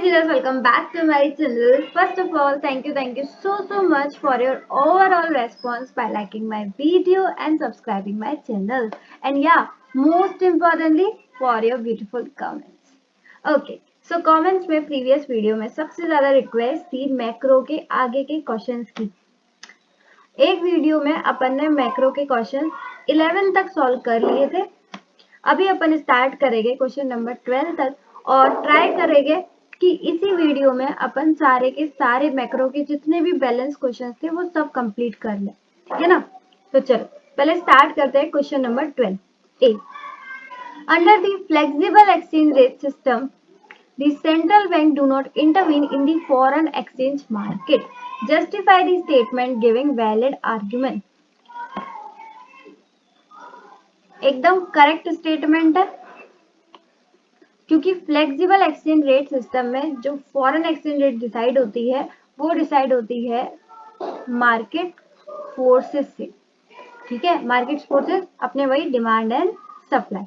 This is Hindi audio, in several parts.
dealers, welcome back to my channel. First of all, thank you so much for your overall response by liking my video and subscribing my channel. And yeah, most importantly, for your beautiful comments. Okay, so comments में previous video में सबसे ज़्यादा request थी मैक्रो के आगे के questions की. एक वीडियो में अपन ने मैक्रो के क्वेश्चन 11 तक सॉल्व कर लिए थे. अभी अपन स्टार्ट करेंगे क्वेश्चन नंबर 12 तक और ट्राई करेंगे कि इसी वीडियो में अपन सारे के सारे मैक्रो के जितने भी बैलेंस क्वेश्चंस थे वो सब कंप्लीट कर लें. ठीक है ना. तो चलो पहले स्टार्ट करते हैं question number 12. A, under the flexible exchange rate system the central bank do not intervene in the foreign exchange market. Justify the statement giving valid argument. एकदम करेक्ट स्टेटमेंट है क्योंकि फ्लेक्सिबल एक्सचेंज रेट सिस्टम में जो फॉरेन एक्सचेंज रेट डिसाइड होती है वो डिसाइड होती है मार्केट फोर्सेस से. ठीक है, मार्केट फोर्सेस अपने वही डिमांड एंड सप्लाई,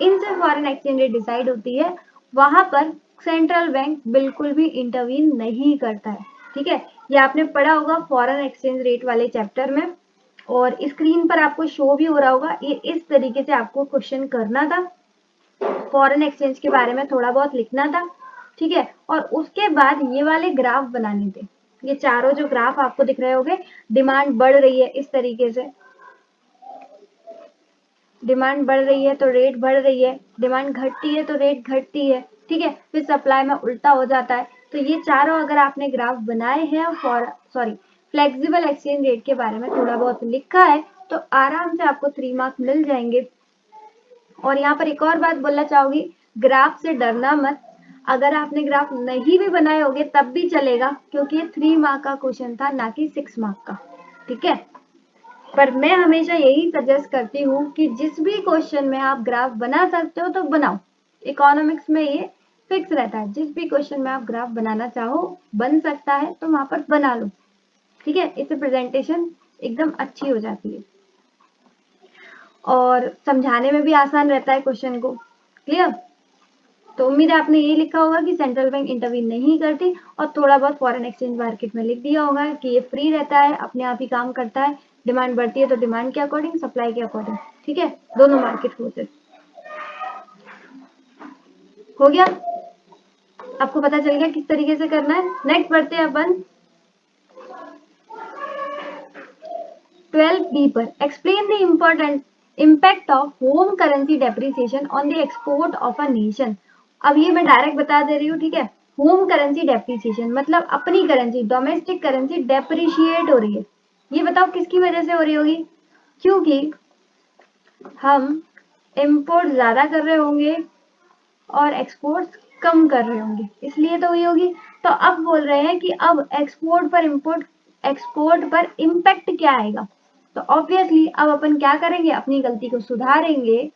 इनसे फॉरेन एक्सचेंज रेट डिसाइड होती है. वहां पर सेंट्रल बैंक बिल्कुल भी इंटरवीन नहीं करता है. ठीक है, ये आपने पढ़ा होगा फॉरेन एक्सचेंज रेट वाले चैप्टर में और स्क्रीन पर आपको शो भी हो रहा होगा. ये इस तरीके से आपको क्वेश्चन करना था, फॉरेन एक्सचेंज के बारे में थोड़ा बहुत लिखना था. ठीक है, और उसके बाद ये वाले ग्राफ बनाने थे. ये चारों जो ग्राफ आपको दिख रहे होंगे, डिमांड बढ़ रही है इस तरीके से, डिमांड बढ़ रही है तो रेट बढ़ रही है, डिमांड घटती है तो रेट घटती है. ठीक है, फिर सप्लाई में उल्टा हो जाता है. तो ये चारों अगर आपने ग्राफ बनाए हैं और फ्लेक्सिबल एक्सचेंज रेट के बारे में थोड़ा बहुत लिखा है तो आराम से आपको 3 मार्क्स मिल जाएंगे. और यहाँ पर एक और बात बोलना चाहूंगी, ग्राफ से डरना मत. अगर आपने ग्राफ नहीं भी बनाए होंगे तब भी चलेगा क्योंकि ये 3 मार्क का क्वेश्चन था ना कि 6 मार्क का. ठीक है, पर मैं हमेशा यही सजेस्ट करती हूँ कि जिस भी क्वेश्चन में आप ग्राफ बना सकते हो तो बनाओ. इकोनॉमिक्स में ये फिक्स रहता है, जिस भी क्वेश्चन में आप ग्राफ बनाना चाहो बन सकता है तो वहां पर बना लो. ठीक है, इससे प्रेजेंटेशन एकदम अच्छी हो जाती है और समझाने में भी आसान रहता है क्वेश्चन को. क्लियर. तो उम्मीद है आपने ये लिखा होगा कि सेंट्रल बैंक इंटरवीन नहीं करती और थोड़ा बहुत फॉरेन एक्सचेंज मार्केट में लिख दिया होगा कि ये फ्री रहता है, अपने आप ही काम करता है. डिमांड बढ़ती है तो डिमांड के अकॉर्डिंग, सप्लाई के अकॉर्डिंग. ठीक है, दोनों मार्केट फोर्सेस. हो गया, आपको पता चल गया किस तरीके से करना है. नेक्स्ट बढ़ते हैं अपन 12B पर. Explain the important impact of home currency depreciation on the export of a nation. अब ये मैं डायरेक्ट बता दे रही हूँ. ठीक है, होम करेंसी डेप्रिसिएशन मतलब अपनी करेंसी, डोमेस्टिक करेंसी डेप्रिशिएट हो रही है. ये बताओ किसकी वजह से हो रही होगी. क्योंकि हम इंपोर्ट ज्यादा कर रहे होंगे और एक्सपोर्ट कम कर रहे होंगे, इसलिए तो हुई होगी. तो अब बोल रहे हैं कि अब एक्सपोर्ट पर इम्पैक्ट क्या आएगा. तो ऑब्वियसली अब अपन क्या करेंगे, अपनी गलती को सुधारेंगे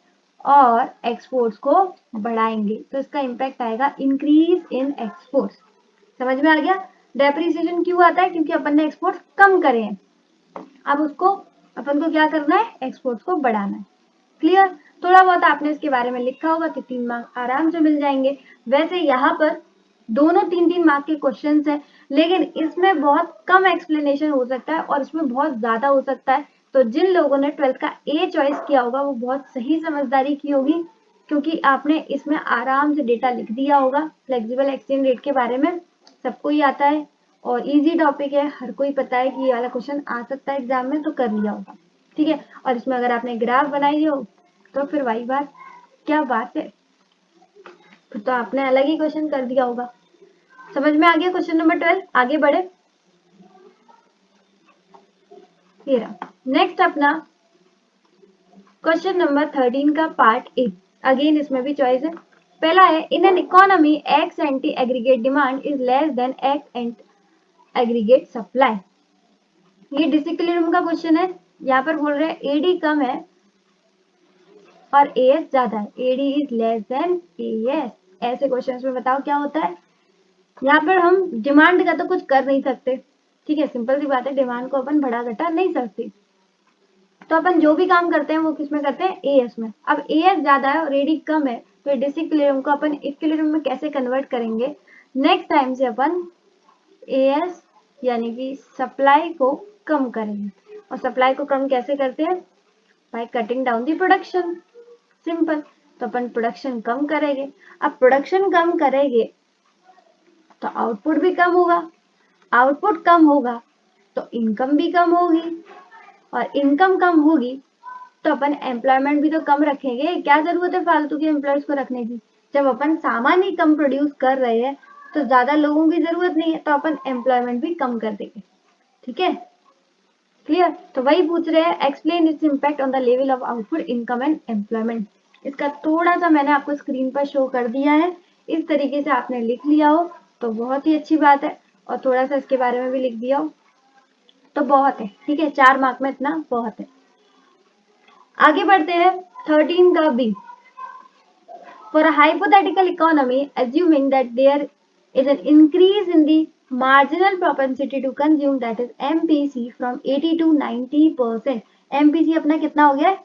और एक्सपोर्ट्स को बढ़ाएंगे. तो इसका इम्पैक्ट आएगा इंक्रीज इन एक्सपोर्ट्स. समझ में आ गया. डेप्रिसिएशन क्यों आता है, क्योंकि अपन ने एक्सपोर्ट्स कम करे हैं. अब उसको अपन को क्या करना है, एक्सपोर्ट्स को बढ़ाना है. क्लियर. थोड़ा बहुत आपने इसके बारे में लिखा होगा तो 3 मार्क्स आराम से मिल जाएंगे. वैसे यहाँ पर दोनों 3-3 मार्क के क्वेश्चंस हैं, लेकिन इसमें बहुत कम एक्सप्लेनेशन हो सकता है और इसमें बहुत ज्यादा हो सकता है. तो जिन लोगों ने 12th का ए चॉइस किया होगा वो बहुत सही समझदारी की होगी क्योंकि आपने इसमें आराम से डेटा लिख दिया होगा. फ्लेक्सिबल एक्सचेंज रेट के बारे में सबको ही आता है और इजी टॉपिक है, हर कोई पता है कि ये वाला क्वेश्चन आ सकता है एग्जाम में, तो कर लिया होगा. ठीक है, और इसमें अगर आपने ग्राफ बनाई हो तो फिर वही बात, क्या बात है, फिर तो आपने अलग ही क्वेश्चन कर दिया होगा. समझ में आ गया क्वेश्चन नंबर 12. आगे बढ़े. नेक्स्ट अपना क्वेश्चन नंबर 13 का पार्ट ए. अगेन इसमें भी चॉइस है. पहला है, in an economy x anti aggregate demand is less then x and aggregate supply. ये डिसिक्विलिब्रियम का क्वेश्चन है. यहाँ पर बोल रहे हैं एडी कम है और एएस ज्यादा है, AD is less than AS. ऐसे क्वेश्चंस में बताओ क्या होता है. यहाँ पर हम डिमांड का तो कुछ कर नहीं सकते. ठीक है, सिंपल सी बात है, डिमांड को अपन बढ़ा घटा नहीं सकते. तो अपन जो भी काम करते हैं वो किसमें करते हैं, एएस में. अब एएस ज्यादा है और एडी कम है तो डिसिक्विलिब्रियम को अपन इक्विलिब्रियम में कैसे कन्वर्ट करेंगे, नेक्स्ट टाइम से अपन एएस यानी कि सप्लाई को कम करेंगे। और सप्लाई को कम कैसे करते हैं? By cutting down the production, simple. तो अपन प्रोडक्शन कम करेंगे। अब प्रोडक्शन कम करेंगे तो आउटपुट भी कम होगा, आउटपुट कम होगा तो इनकम भी कम होगी, और इनकम कम होगी तो अपन एम्प्लॉयमेंट भी तो कम रखेंगे। क्या जरूरत है फालतू के एम्प्लॉयज को रखने की? जब अपन सामान ही कम प्रोड्यूस कर रहे हैं तो ज्यादा लोगों की जरूरत नहीं है, तो अपन एम्प्लॉयमेंट भी कम कर देंगे। ठीक है, क्लियर? तो वही पूछ रहे हैं, explain its impact on the level of output, income and employment. इसका थोड़ा सा मैंने आपको स्क्रीन पर शो कर दिया है, इस तरीके से आपने लिख लिया हो तो बहुत ही अच्छी बात है, और थोड़ा सा इसके बारे में भी लिख दिया हो तो बहुत है। ठीक है, 4 मार्क में इतना बहुत है। आगे बढ़ते हैं 13 का B. For a hypothetical economy, assuming that there is an increase in the marginal propensity to consume, that is MPC, from 80 to 90%. MPC अपना कितना हो गया?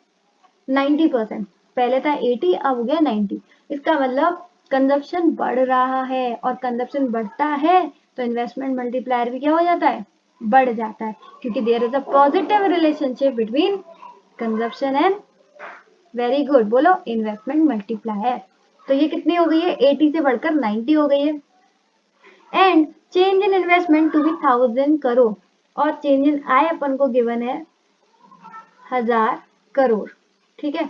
90%। पहले था 80, अब हो गया 90। इसका मतलब कंजप्शन बढ़ रहा है, और कंजप्शन बढ़ता है तो इन्वेस्टमेंट मल्टीप्लायर भी क्या हो जाता है? बढ़ जाता है, क्योंकि there is a positive relationship between consumption and, very good, बोलो, इन्वेस्टमेंट मल्टीप्लायर। तो ये कितनी हो गई है? 80 से बढ़कर 90 हो गई है। And change in investment to be 1000 crore, और चेंज इन आय अपन को गिवन है 1000 करोड़। ठीक है,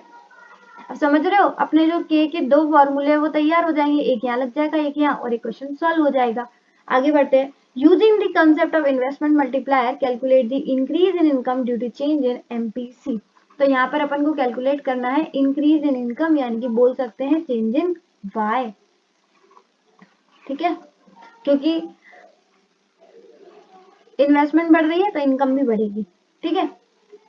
अब समझ रहे हो? अपने जो के 2 फॉर्मूले है वो तैयार हो जाएंगे, एक यहाँ लग जाएगा, एक यहाँ, और एक क्वेश्चन सॉल्व हो जाएगा। आगे बढ़ते हैं। Using the concept of investment multiplier, calculate the increase in income due to change in MPC. तो यहाँ पर अपन को कैलकुलेट करना है इंक्रीज इन इनकम, यानी कि बोल सकते हैं चेंज इन वाई। ठीक है, क्योंकि इन्वेस्टमेंट बढ़ रही है तो इनकम भी बढ़ेगी। ठीक है,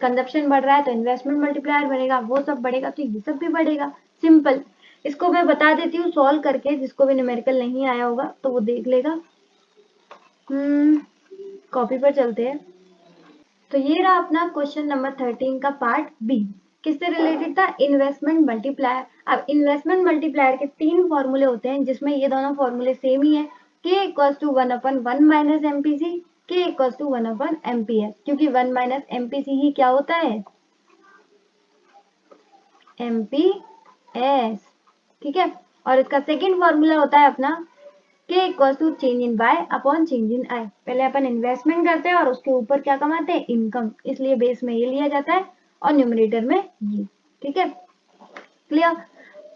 कंजप्शन बढ़ रहा है तो इन्वेस्टमेंट मल्टीप्लायर बढ़ेगा, वो सब बढ़ेगा तो ये सब भी बढ़ेगा। सिंपल। इसको मैं बता देती हूँ सॉल्व करके, जिसको भी न्यूमेरिकल नहीं आया होगा तो वो देख लेगा। कॉपी पर चलते हैं। तो ये रहा अपना क्वेश्चन नंबर 13 का पार्ट बी। किससे रिलेटेड था? Investment multiplier. अब इन्वेस्टमेंट मल्टीप्लायर के 3 फॉर्मूले होते हैं, जिसमें ये दोनों फॉर्मूले सेम ही है। के इक्वल्स टू 1/1 माइनस एमपीसी, के इक्वल्स टू 1/1 एमपीएस, क्योंकि 1 माइनस एमपीसी ही क्या होता है? एमपीएस। ठीक है, और इसका सेकेंड फॉर्मूला होता है अपना K equals to change in Y upon change in I. पहले अपन इन्वेस्टमेंट करते हैं और उसके ऊपर क्या कमाते हैं? इनकम, इसलिए बेस में ये लिया जाता है और न्यूमरेटर में ये। ठीक है, क्लियर?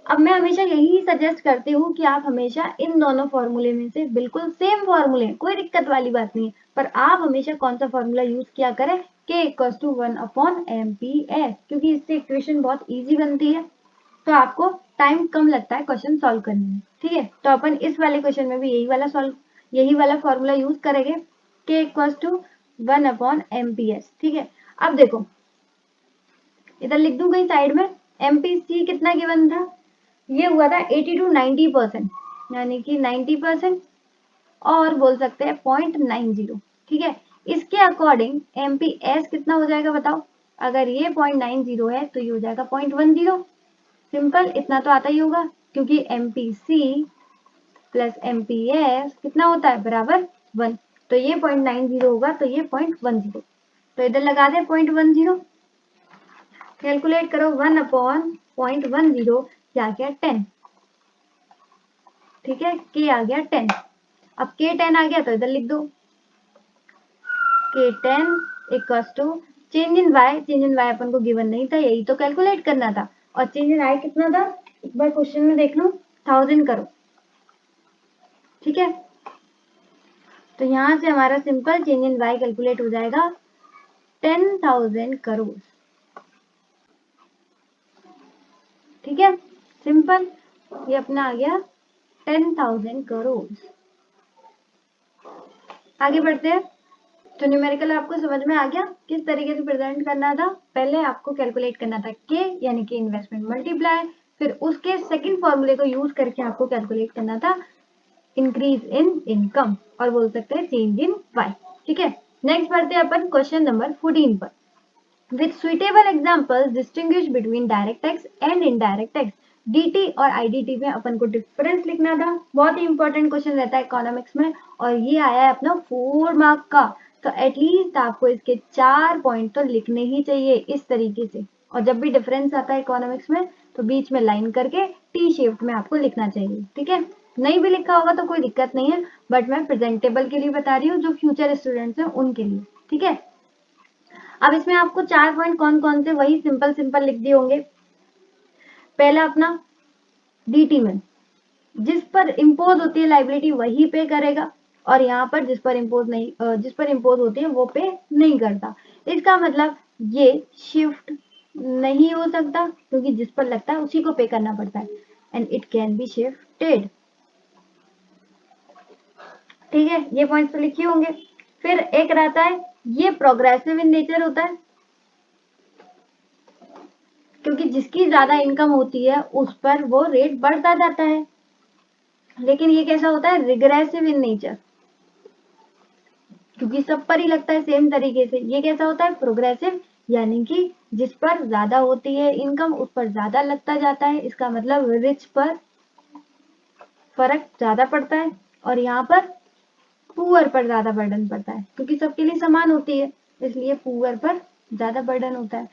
अब मैं हमेशा यही सजेस्ट करती हूँ कि आप हमेशा इन दोनों फॉर्मूले में से, बिल्कुल सेम फॉर्मूले, कोई दिक्कत वाली बात नहीं है, पर आप हमेशा कौन सा फॉर्मूला यूज किया करें? के इक्वल्स टू 1/MPS, क्योंकि इससे इक्वेशन बहुत इजी बनती है, तो आपको टाइम कम लगता है क्वेश्चन सॉल्व करने में। ठीक है, तो अपन इस वाले क्वेश्चन में भी यही वाला फॉर्मूला यूज करेंगे, के इक्वल्स टू 1/MPS। ठीक है, अब देखो इधर लिख दूं कहीं साइड में, एमपीसी कितना गिवन था? ये हुआ था 80 to 90%, यानी कि 90%, और बोल सकते हैं 0.90। ठीक है, इसके अकॉर्डिंग एमपीएस कितना हो जाएगा बताओ? अगर ये 0.90 है तो ये हो जाएगा 0.10। सिंपल, इतना तो आता ही होगा, क्योंकि एमपीसी प्लस एमपीएस कितना होता है? बराबर 1। तो ये 0.90 होगा, तो ये 0.10। तो इधर लगा दे 0.10, कैलकुलेट करो 1/0.10, क्या आ गया? 10। ठीक है, के आ गया 10। अब के 10 आ गया तो इधर लिख दो, K 10 equals to change in Y. Change in Y अपन को गिवन नहीं था, यही तो कैलकुलेट करना था। और चेंज इन आई कितना था? एक बार क्वेश्चन में देख लो, 1000 करो। ठीक है, तो यहां से हमारा simple change in Y calculate हो जाएगा 10,000 करोड़। ठीक है, सिंपल, ये अपना आ गया 10,000 करोड़। आगे बढ़ते हैं। तो न्यूमेरिकल आपको समझ में आ गया किस तरीके से प्रेजेंट करना था? पहले आपको कैलकुलेट करना था के, यानी कि इन्वेस्टमेंट मल्टीप्लायर, फिर उसके सेकंड फॉर्मूले को यूज करके आपको कैलकुलेट करना था इंक्रीज इन इनकम, और बोल सकते हैं चेंज इन वाई। ठीक है, नेक्स्ट बढ़ते हैं अपन क्वेश्चन नंबर 14 पर। With suitable examples, distinguish between direct tax and indirect tax. DT और आईडीटी में अपन को डिफरेंस लिखना था, बहुत ही इंपॉर्टेंट क्वेश्चन रहता है इकोनॉमिक्स में, और ये आया है अपना 4 मार्क का। तो एटलीस्ट आपको इसके 4 पॉइंट तो लिखने ही चाहिए इस तरीके से। और जब भी डिफरेंस आता है इकोनॉमिक्स में तो बीच में लाइन करके टी शेप में आपको लिखना चाहिए, ठीक है। नहीं भी लिखा होगा तो कोई दिक्कत नहीं है, बट मैं प्रेजेंटेबल के लिए बता रही हूँ, जो फ्यूचर स्टूडेंट्स हैं उनके लिए, ठीक है। अब इसमें आपको 4 पॉइंट कौन कौन से, वही सिंपल सिंपल लिख दिए होंगे। पहला अपना डीटी में जिस पर इम्पोज होती है लाइबिलिटी वही पे करेगा, और यहाँ पर जिस पर इम्पोज होती है वो पे नहीं करता। इसका मतलब ये शिफ्ट नहीं हो सकता, क्योंकि जिस पर लगता है उसी को पे करना पड़ता है, and it can be shifted, ठीक है। ये पॉइंट्स तो लिखे होंगे। फिर एक रहता है ये प्रोग्रेसिव इन नेचर होता है, क्योंकि जिसकी ज्यादा इनकम होती है उस पर वो रेट बढ़ता जाता है। लेकिन ये कैसा होता है, रिग्रेसिव इन नेचर, क्योंकि सब पर ही लगता है सेम तरीके से। ये कैसा होता है, प्रोग्रेसिव, यानी कि जिस पर ज्यादा होती है इनकम उस पर ज्यादा लगता जाता है। इसका मतलब रिच पर फर्क ज्यादा पड़ता है, और यहाँ पर पुअर पर ज्यादा बर्डन पड़ता है, क्योंकि सबके लिए समान होती है, इसलिए पुअर पर ज्यादा बर्डन होता है,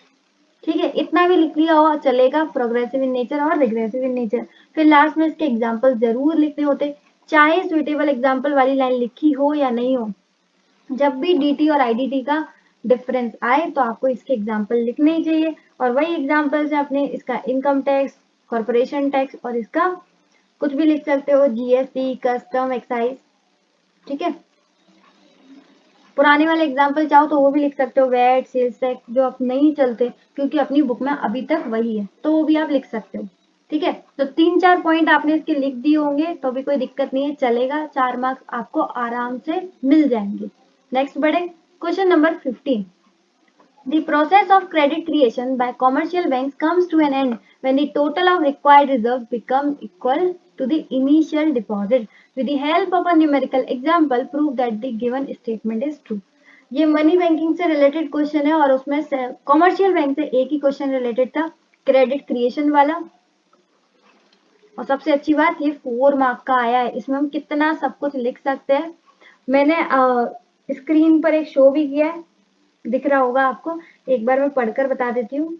ठीक है। इतना भी लिख लिया हो चलेगा, प्रोग्रेसिव इन नेचर और रिग्रेसिव इन नेचर। फिर लास्ट में इसके एग्जाम्पल जरूर लिखने होते, चाहे सुइटेबल एग्जाम्पल वाली लाइन लिखी हो या नहीं हो। जब भी डीटी और आईडीटी का डिफरेंस आए तो आपको इसके एग्जाम्पल लिखने ही चाहिए, और वही एग्जाम्पल से आपने इसका इनकम टैक्स, कॉर्पोरेशन टैक्स, और इसका कुछ भी लिख सकते हो, जीएसटी, कस्टम, एक्साइज, ठीक है। पुराने वाले एग्जाम्पल चाहो तो वो भी लिख सकते हो, वैट, सेल्स टैक्स, जो अब नहीं चलते क्योंकि अपनी बुक में अभी तक वही है, तो वो भी आप लिख सकते हो, ठीक है। तो 3-4 पॉइंट आपने इसके लिख दिए होंगे तो भी कोई दिक्कत नहीं है, चलेगा। 4 मार्क्स आपको आराम से मिल जाएंगे। नेक्स्ट बढ़े, question number 15। The process of credit creation by commercial banks comes to an end when the total of required reserves become equal to the initial deposit. With the help of a numerical example, prove that the given statement is true. ये मनी बैंकिंग से रिलेटेड क्वेश्चन है, और उसमें कॉमर्शियल बैंक से एक ही क्वेश्चन रिलेटेड था, क्रेडिट क्रिएशन वाला। और सबसे अच्छी बात, ये 4 मार्क का आया है, इसमें हम कितना सब कुछ लिख सकते हैं। मैंने स्क्रीन पर एक शो भी किया है, दिख रहा होगा आपको, एक बार मैं पढ़कर बता देती हूँ।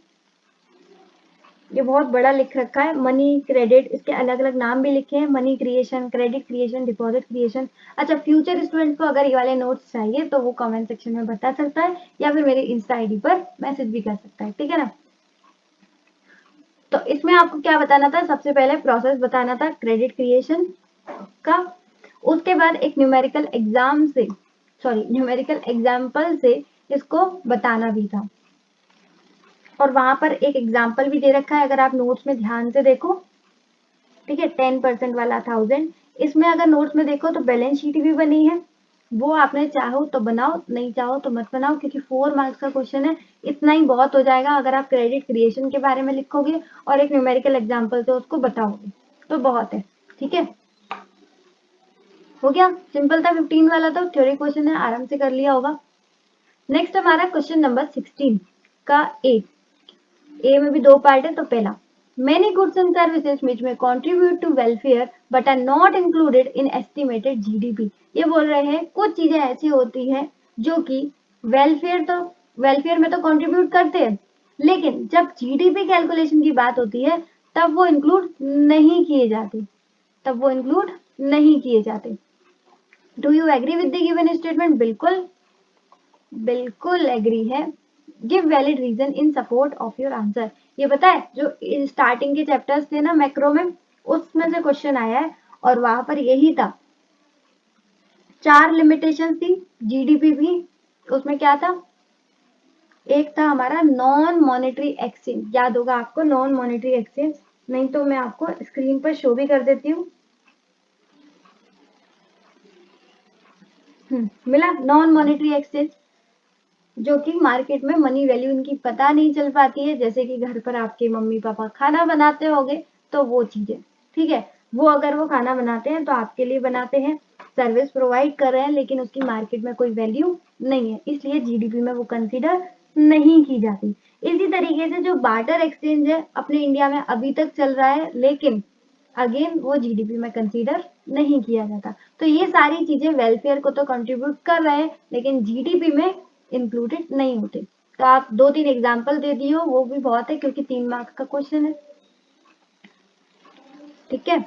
ये बहुत बड़ा लिख रखा है, मनी क्रेडिट, इसके अलग अलग नाम भी लिखे हैं, money creation, credit creation, deposit creation. अच्छा, फ्यूचर स्टूडेंट को अगर ये वाले नोट्स चाहिए तो वो कमेंट सेक्शन में बता सकता है, या फिर मेरे इंस्टा आईडी पर मैसेज भी कर सकता है, ठीक है ना। तो इसमें आपको क्या बताना था, सबसे पहले प्रोसेस बताना था क्रेडिट क्रिएशन का, उसके बाद एक न्यूमेरिकल एग्जाम्पल से इसको बताना भी था, और वहां पर एक एग्जाम्पल भी दे रखा है, अगर आप नोट्स में ध्यान से देखो, ठीक है। 10% वाला 1000, इसमें अगर नोट्स में देखो तो बैलेंस शीट भी बनी है, वो आपने चाहो तो बनाओ, नहीं चाहो तो मत बनाओ, क्योंकि 4 मार्क्स का क्वेश्चन है, इतना ही बहुत हो जाएगा। अगर आप क्रेडिट क्रिएशन के बारे में लिखोगे और एक न्यूमेरिकल एग्जाम्पल से उसको बताओगे तो बहुत है, ठीक है। हो गया, सिंपल था, 15 वाला तो थ्योरी क्वेश्चन है, आराम से कर लिया होगा। नेक्स्ट हमारा क्वेश्चन नंबर 16 का ए में भी 2 पार्ट है। तो पहला, many goods and services which may contribute to welfare but are not included in estimated GDP। ये बोल रहे हैं कुछ चीजें ऐसी होती हैं जो कि वेलफेयर में तो कंट्रीब्यूट करते हैं, लेकिन जब जीडीपी कैलकुलेशन की बात होती है तब वो इंक्लूड नहीं किए जाते। Do you agree with the given statement? बिल्कुल एग्री है। Give valid reason in support of your answer. ये पता है, जो स्टार्टिंग के चैप्टर्स थे ना मैक्रो में, उसमें से क्वेश्चन आया है, और वहां पर यही था, 4 लिमिटेशन थी जीडीपी भी। उसमें क्या था, एक था हमारा नॉन मॉनेटरी एक्सचेंज, याद होगा आपको नॉन मॉनेटरी एक्सचेंज, नहीं तो मैं आपको स्क्रीन पर शो भी कर देती हूँ। मिला, नॉन मॉनेटरी एक्सचेंज, जो कि मार्केट में मनी वैल्यू इनकी पता नहीं चल पाती है, जैसे कि घर पर आपके मम्मी पापा खाना बनाते होंगे तो वो चीजें, ठीक है। वो अगर वो खाना बनाते हैं तो आपके लिए बनाते हैं, सर्विस प्रोवाइड कर रहे हैं, लेकिन उसकी मार्केट में कोई वैल्यू नहीं है, इसलिए जीडीपी में वो कंसीडर नहीं की जाती। इसी तरीके से जो बार्टर एक्सचेंज है अपने इंडिया में अभी तक चल रहा है, लेकिन अगेन वो जीडीपी में कंसीडर नहीं किया जाता। तो ये सारी चीजें वेलफेयर को तो कंट्रीब्यूट कर रहे हैं, लेकिन जीडीपी में इंक्लूडेड नहीं होते। तो आप 2-3 एग्जाम्पल दे दिए हो, वो भी बहुत है, क्योंकि 3 मार्क्स का क्वेश्चन है। ठीक है,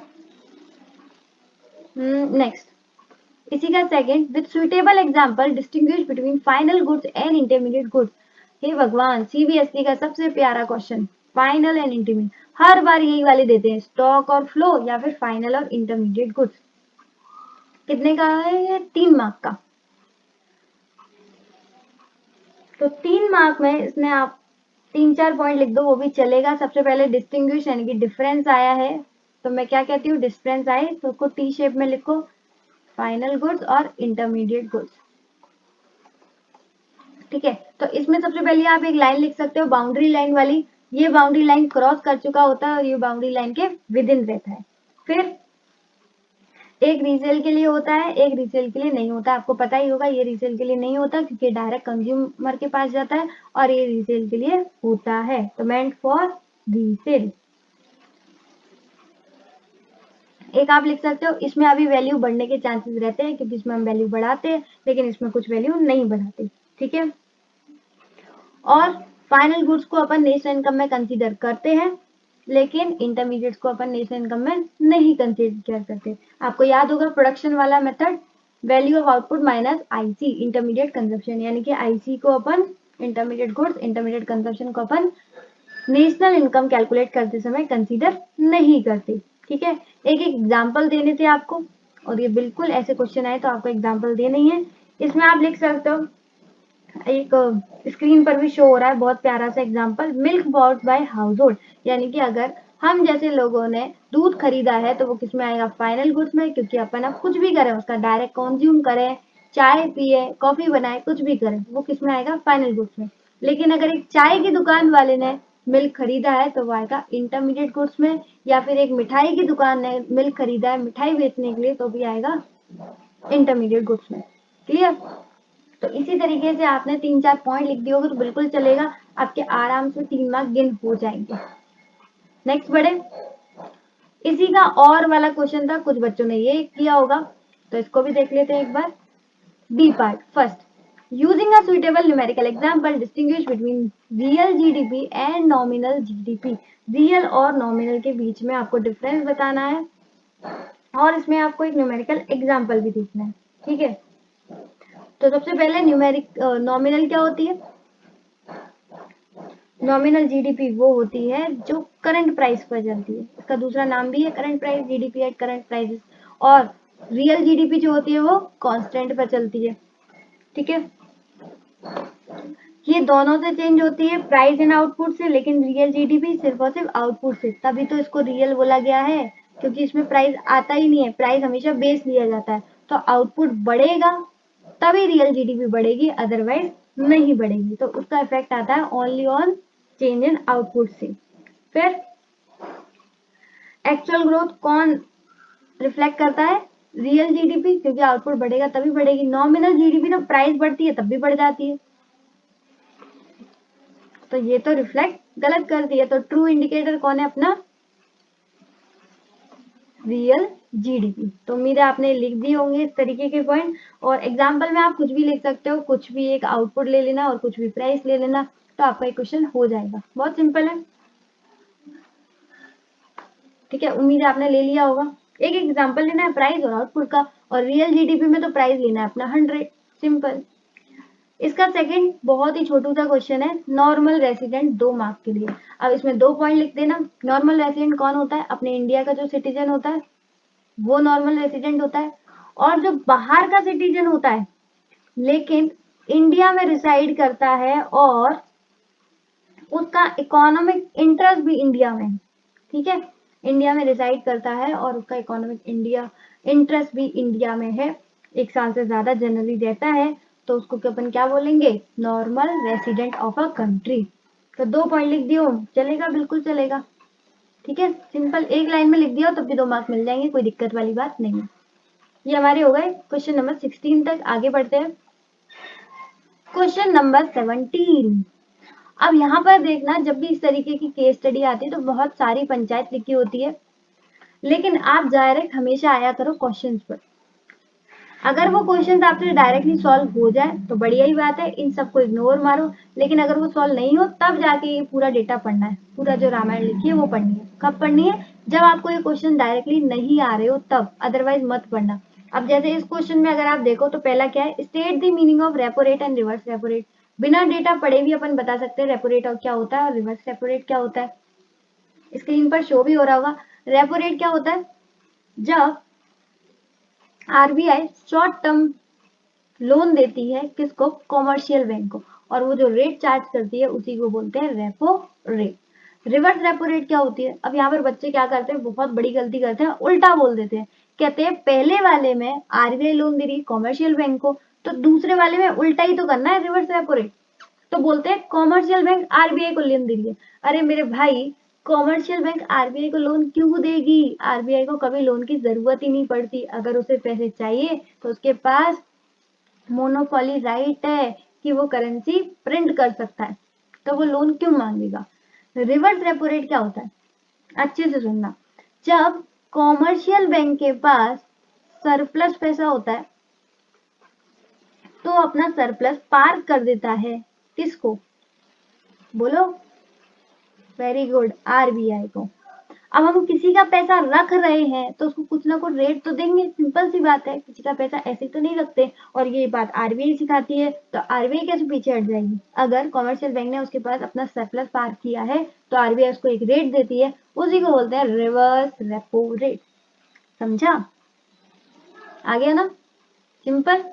नेक्स्ट, इसी का second, with suitable example distinguish between final goods and intermediate goods. हे भगवान, सीबीएसई का सबसे प्यारा क्वेश्चन, फाइनल एंड इंटरमीडिएट, हर बार यही वाले देते हैं, स्टॉक और फ्लो या फिर फाइनल और इंटरमीडिएट गुड्स। कितने का है ये? 3 मार्क का। तो 3 मार्क में इसमें आप 3-4 पॉइंट लिख दो, वो भी चलेगा। सबसे पहले डिस्टिंग्विश यानी कि डिफरेंस आया है, तो मैं क्या कहती हूँ, डिफरेंस आए तो उसको टी शेप में लिखो, फाइनल गुड्स और इंटरमीडिएट गुड्स। ठीक है, तो इसमें सबसे पहले आप एक लाइन लिख सकते हो, बाउंड्री लाइन वाली। ये बाउंड्री लाइन क्रॉस कर चुका होता है और ये बाउंड्री लाइन के विद इन रहता है। फिर एक रीसेल के लिए होता है, एक रीसेल के लिए नहीं होता। आपको पता ही होगा, ये रीसेल के लिए नहीं होता क्योंकि डायरेक्ट कंज्यूमर के पास जाता है, और ये रीसेल के लिए होता है, तो मेंट फॉर रीसेल। एक आप लिख सकते हो, इसमें अभी वैल्यू बढ़ने के चांसेस रहते हैं क्योंकि इसमें हम वैल्यू बढ़ाते हैं, लेकिन इसमें कुछ वैल्यू नहीं बढ़ाते। ठीक है, और फाइनल गुड्स को अपन नेशनल इनकम में कंसीडर करते हैं, लेकिन इंटरमीडिएट्स को अपन नेशनल इनकम में नहीं कंसीडर करते। आपको याद होगा प्रोडक्शन वाला method, value of output minus IC, intermediate consumption, यानी कि आईसी को अपन इंटरमीडिएट गुड्स, इंटरमीडिएट कंजप्शन को अपन नेशनल इनकम कैलकुलेट करते समय कंसीडर नहीं करते। ठीक है, एक एग्जाम्पल देने थे आपको, और ये बिल्कुल ऐसे क्वेश्चन आए तो आपको एग्जाम्पल देने ही है। इसमें आप लिख सकते हो, एक स्क्रीन पर भी शो हो रहा है बहुत प्यारा सा example, milk bought by house hold, यानी कि अगर हम जैसे लोगों ने दूध खरीदा है तो वो किस में आएगा, फाइनल गुड्स में, क्योंकि अपन अब कुछ भी करें उसका डायरेक्ट कंज्यूम करें, चाय पिए, कॉफी बनाए, कुछ भी करें, वो किस में आएगा, फाइनल गुड्स में। लेकिन अगर एक चाय की दुकान वाले ने मिल्क खरीदा है तो वो आएगा इंटरमीडिएट गुड्स में, या फिर एक मिठाई की दुकान ने मिल्क खरीदा है मिठाई बेचने के लिए तो भी आएगा इंटरमीडिएट गुड्स में। क्लियर? तो इसी तरीके से आपने 3-4 पॉइंट लिख दिए होगे तो बिल्कुल चलेगा, आपके आराम से 3 मार्क गिन हो जाएंगे। नेक्स्ट बढ़े, इसी का और वाला क्वेश्चन था, कुछ बच्चों ने ये किया होगा, तो इसको भी देख लेते हैं एक बार। B part first, using a suitable numerical example distinguish between real GDP and nominal GDP. Real और नॉमिनल के बीच में आपको डिफरेंस बताना है, और इसमें आपको एक न्यूमेरिकल एग्जांपल भी देखना है। ठीक है, तो सबसे पहले नॉमिनल क्या होती है, नॉमिनल जीडीपी वो होती है जो करंट प्राइस पर चलती है, इसका दूसरा नाम भी है current price, GDP at current prices. और रियल जीडीपी जो होती है वो कांस्टेंट पर चलती है। ठीक है, ये दोनों से चेंज होती है, प्राइस एंड आउटपुट से, लेकिन रियल जीडीपी सिर्फ और सिर्फ आउटपुट से, तभी तो इसको रियल बोला गया है, क्योंकि इसमें प्राइस आता ही नहीं है, प्राइस हमेशा बेस लिया जाता है। तो आउटपुट बढ़ेगा तभी रियल जीडीपी बढ़ेगी, अदरवाइज नहीं बढ़ेगी। तो उसका इफेक्ट आता है only on change in output से। फिर एक्चुअल ग्रोथ कौन रिफ्लेक्ट करता है, रियल जीडीपी, क्योंकि आउटपुट बढ़ेगा तभी बढ़ेगी। नॉमिनल जीडीपी तो प्राइस बढ़ती है तब भी बढ़ जाती है, तो ये तो रिफ्लेक्ट गलत कर दिया। तो ट्रू इंडिकेटर कौन है अपना, रियल जीडीपी। तो उम्मीद है आपने लिख दिए होंगे इस तरीके के पॉइंट, और एग्जाम्पल में आप कुछ भी लिख सकते हो, कुछ भी एक आउटपुट ले लेना और कुछ भी प्राइस ले लेना, तो आपका एक क्वेश्चन हो जाएगा, बहुत सिंपल है। ठीक है, उम्मीद है आपने ले लिया होगा। एक एग्जाम्पल लेना है प्राइस और आउटपुट का, और रियल जीडीपी में तो प्राइस लेना है अपना 100, सिंपल। इसका सेकंड बहुत ही छोटू सा क्वेश्चन है, नॉर्मल रेसिडेंट, 2 मार्क के लिए। अब इसमें 2 पॉइंट लिख देना। नॉर्मल रेसिडेंट कौन होता है, अपने इंडिया का जो सिटीजन होता है वो नॉर्मल रेसिडेंट होता है, और जो बाहर का सिटीजन होता है लेकिन इंडिया में रिसाइड करता है और उसका इकोनॉमिक इंटरेस्ट भी इंडिया में, ठीक है, इंडिया में रिसाइड करता है और उसका इकोनॉमिक इंटरेस्ट भी इंडिया में है, 1 साल से ज्यादा जनरली रहता है, तो उसको अपन क्या बोलेंगे, normal resident of a country. तो 2 पॉइंट लिख दियो, चलेगा, बिल्कुल चलेगा। ठीक है, सिंपल, एक लाइन में लिख दिया तब भी 2 मार्क मिल जाएंगे, कोई दिक्कत वाली बात नहीं है। ये हमारे हो गए क्वेश्चन नंबर 16 तक। आगे बढ़ते हैं क्वेश्चन नंबर 17। अब यहाँ पर देखना, जब भी इस तरीके की केस स्टडी आती है तो बहुत सारी पंचायत लिखी होती है, लेकिन आप डायरेक्ट हमेशा आया करो क्वेश्चंस पर। अगर वो क्वेश्चन आपसे डायरेक्टली सॉल्व हो जाए तो बढ़िया ही बात है, इन सबको इग्नोर मारो। लेकिन अगर वो सॉल्व नहीं हो तब जाके ये पूरा डेटा पढ़ना है, पूरा जो रामायण लिखी है वो पढ़नी है। कब पढ़नी है? जब आपको ये क्वेश्चन डायरेक्टली नहीं आ रहे हो तब, अदरवाइज मत पढ़ना। अब जैसे इस क्वेश्चन में अगर आप देखो तो पहला क्या है, state the meaning of repo rate and reverse repo rate. बिना डेटा पढ़े भी अपन बता सकते हैं रेपो रेट क्या होता है और रिवर्स रेपो रेट क्या होता है। स्क्रीन पर शो भी हो रहा होगा। रेपो रेट क्या होता है? जब आरबीआई शॉर्ट टर्म लोन देती है किसको? कॉमर्शियल बैंक को, और वो जो रेट चार्ज करती है उसी को बोलते हैं repo rate. Reverse repo rate क्या होती है? अब यहाँ पर बच्चे क्या करते हैं, बहुत बड़ी गलती करते हैं, उल्टा बोल देते हैं। कहते हैं पहले वाले में आरबीआई लोन दे रही है कॉमर्शियल बैंक को, तो दूसरे वाले में उल्टा ही तो करना है, रिवर्स रेपो रेट। तो बोलते हैं कॉमर्शियल बैंक आरबीआई को लोन दे रही है। अरे मेरे भाई, कॉमर्शियल बैंक आरबीआई को लोन क्यों देगी? आरबीआई को कभी लोन की जरूरत ही नहीं पड़ती। अगर उसे पैसे चाहिए तो उसके पास मोनोपोली राइट है कि वो करेंसी प्रिंट कर सकता है, तो वो लोन क्यों मांगेगा? रिवर्स रेपो रेट क्या होता है? अच्छे से सुनना। जब कॉमर्शियल बैंक के पास सरप्लस पैसा होता है तो अपना सरप्लस पार्क कर देता है किसको? बोलो। वेरी गुड, आरबीआई को। अब हम किसी का पैसा रख रहे हैं तो उसको कुछ ना कुछ रेट तो देंगे, सिंपल सी बात है, किसी का पैसा ऐसे तो नहीं रखते। और ये बात आरबीआई सिखाती है, तो आरबीआई कैसे पीछे हट जाएगी? अगर कॉमर्शियल बैंक ने उसके पास अपना सरप्लस पार्क किया है तो आरबीआई उसको एक रेट देती है, उसी को बोलते हैं रिवर्स रेपो रेट। समझा? आ गया ना? सिंपल।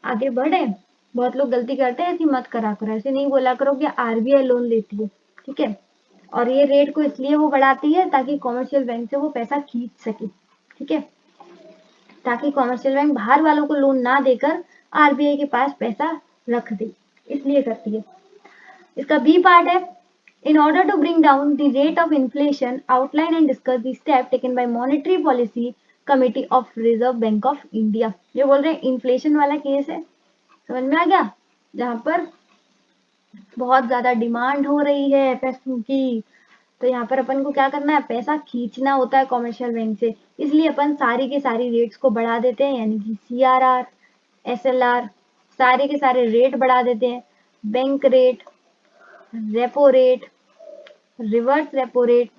आगे बढ़े। बहुत लोग गलती करते हैं, ऐसी मत करा करो, ऐसे नहीं बोला करो कि आरबीआई लोन लेती है, ठीक है। और ये रेट को इसलिए वो बढ़ाती है ताकि कॉमर्शियल बैंक से वो पैसा खींच सके, ठीक है, ताकि कॉमर्शियल बैंक बाहर वालों को लोन ना देकर आरबीआई के पास पैसा रख दे, इसलिए करती है। इसका बी पार्ट है, in order to bring down the rate of inflation, outline and discuss the step taken by monetary policy committee of Reserve Bank of India। ये बोल रहे हैं इन्फ्लेशन वाला केस है, समझ में आ गया, जहां पर बहुत ज्यादा डिमांड हो रही है पैसों की, तो यहाँ पर अपन को क्या करना है, पैसा खींचना होता है कॉमर्शियल बैंक से, इसलिए अपन सारी के सारी रेट्स को बढ़ा देते हैं, यानी कि सीआरआर, एसएलआर, सारे के सारे रेट बढ़ा देते हैं। Bank rate, repo rate, reverse repo rate,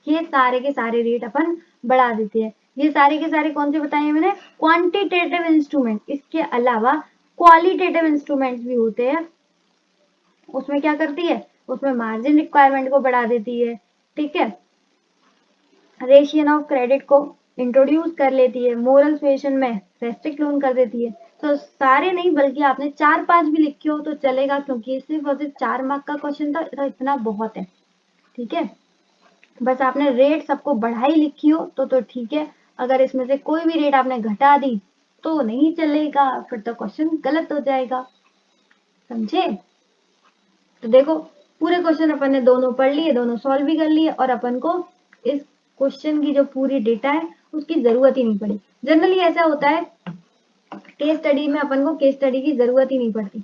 ये सारे के सारे रेट अपन बढ़ा देते हैं। ये सारे के सारे कौन से बताए हैं मैंने? Quantitative instrument. इसके अलावा क्वालिटेटिव इंस्ट्रूमेंट्स भी होते हैं। उसमें क्या करती है? उसमें मार्जिन रिक्वायरमेंट को बढ़ा देती है, ठीक है, रेशियन ऑफ क्रेडिट को इंट्रोड्यूस कर लेती है, मोरल सुएशन में रेस्ट्रिक्ट लोन कर देती है। तो सारे नहीं, बल्कि आपने 4-5 भी लिखे हो तो चलेगा, क्योंकि सिर्फ और सिर्फ 4 मार्क का क्वेश्चन था, तो इतना बहुत है, ठीक है। बस आपने रेट सबको बढ़ाई लिखी हो तो ठीक है। अगर इसमें से कोई भी रेट आपने घटा दी तो नहीं चलेगा, फिर तो क्वेश्चन गलत हो जाएगा, समझे? तो देखो, पूरे क्वेश्चन अपन ने दोनों पढ़ लिए, दोनों सॉल्व भी कर लिए, और अपन को इस क्वेश्चन की जो पूरी डेटा है उसकी जरूरत ही नहीं पड़ी। जनरली ऐसा होता है केस स्टडी में, अपन को केस स्टडी की जरूरत ही नहीं पड़ती।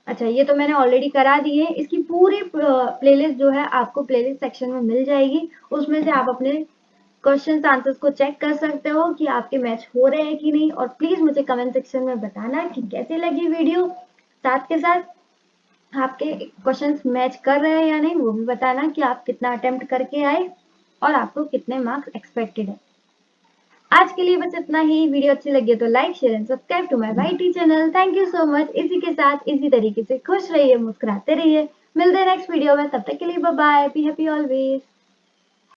अच्छा, ये तो मैंने ऑलरेडी करा दी है। इसकी पूरी प्लेलिस्ट जो है आपको प्लेलिस्ट सेक्शन में मिल जाएगी, उसमें से आप अपने क्वेश्चन आंसर्स को चेक कर सकते हो कि आपके मैच हो रहे हैं कि नहीं। और प्लीज मुझे कमेंट सेक्शन में बताना कि कैसे लगी वीडियो, साथ के साथ आपके क्वेश्चंस मैच कर रहे हैं या नहीं, वो भी बताना कि आप कितना अटेम्प्ट करके आए और आपको कितने मार्क्स एक्सपेक्टेड है। आज के लिए बस इतना ही। वीडियो अच्छी लगी तो like, share and subscribe to my YT channel. Thank you so much. इसी के साथ इसी तरीके से खुश रहिए, मुस्कुराते रहिए। मिलते हैं नेक्स्ट वीडियो में, तब तक के लिए bye bye, be happy always.